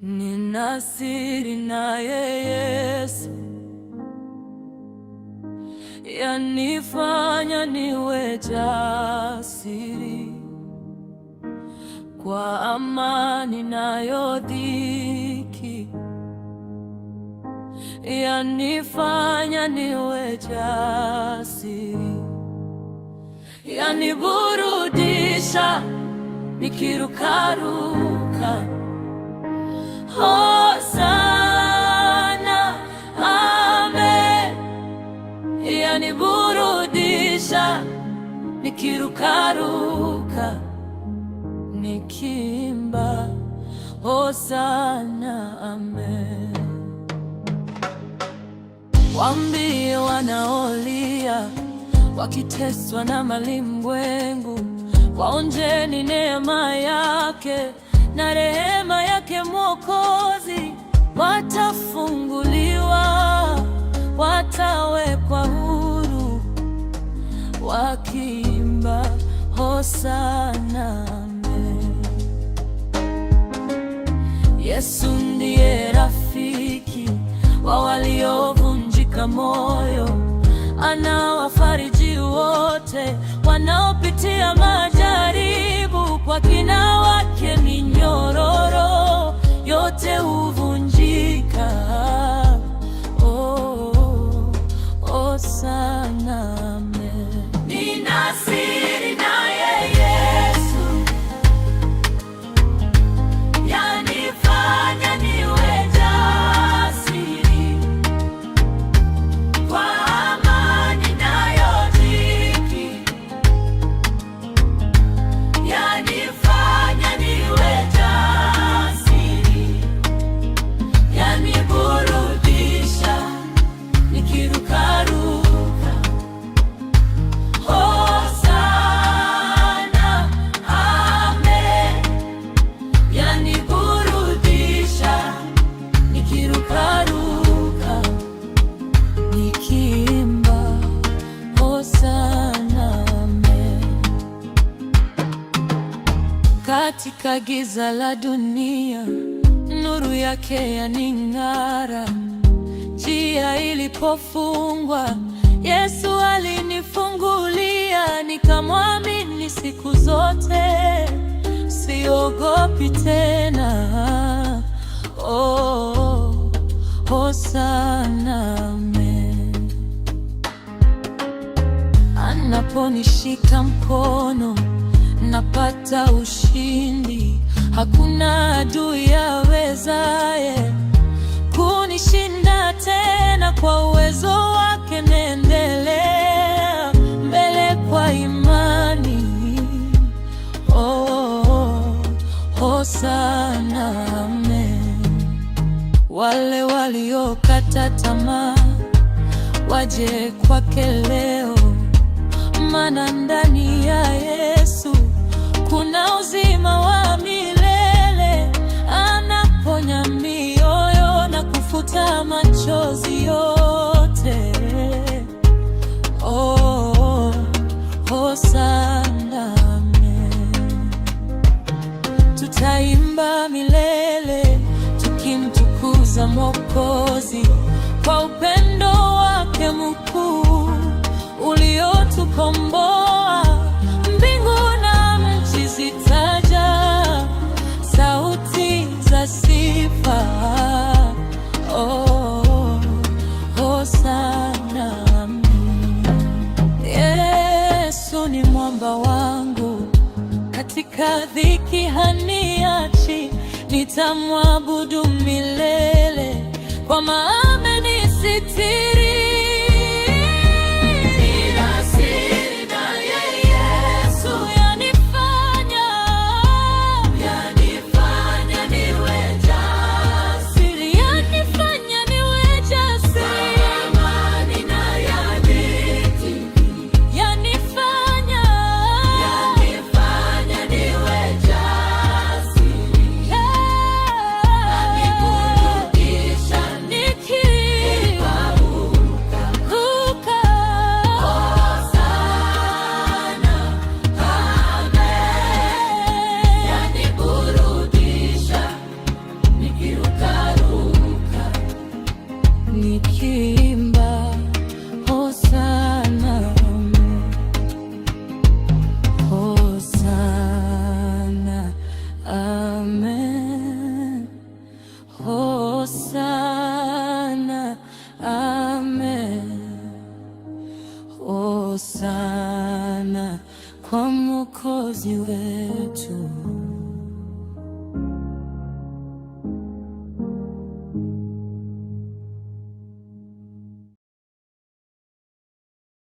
Nina siri naye Yesu, yanifanya niwe jasiri. Kwa amani nayo dhiki, yanifanya niwe jasiri. Yaniburudisha nikirukaruka. Hosana, amen. Yaniburudisha nikirukaruka, nikiimba hosana, amen. Waambie wanaolia wakiteswa na malimwengu, waonjeni neema yake na rehema yake Mwokozi. Watafunguliwa, watawekwa huru, wakiimba hosana, amen. Yesu ndiye rafiki wa waliovunjika moyo, anawafariji wote wanaopitia majaribu. Kwa kina wake ni nyororo, yote huvunjika. Oh, hosana, amen. Nina siri naye Yesu, yanifanya niwe jasiri. Kwa amani nayo dhiki, yanifanya niwe jasiri. Yaniburudisha nikirukaruka. Hosana, amen. Yaniburudisha nikirukaruka, nikiimba hosana, amen. Katika giza la dunia, nuru yake yaning'ara. Njia ilipofungwa, Yesu alinifungulia. Nikamwamini siku zote, siogopi tena. Oh, hosana, amen. Anaponishika mkono, napata ushindi. Hakuna adui awezaye kunishinda tena. Kwa uwezo wake naendelea mbele kwa imani. Oh, hosana, amen. Wale waliokata tamaa waje kwake leo, maana ndani ya Yesu kuna uzima wa milele. Anaponya mioyo na kufuta machozi yote. Oh, hosana, amen. Tutaimba milele tukimtukuza Mwokozi, kwa upendo wake mkuu uliotukomboa. Mbingu na nchi zitaja sauti za sifa. Oh, hosana, amen. Yesu ni mwamba wangu, katika dhiki haniachi. Nitamwabudu milele, kwa maana amenisitiri. Amen. Hosana kwa Mwokozi wetu.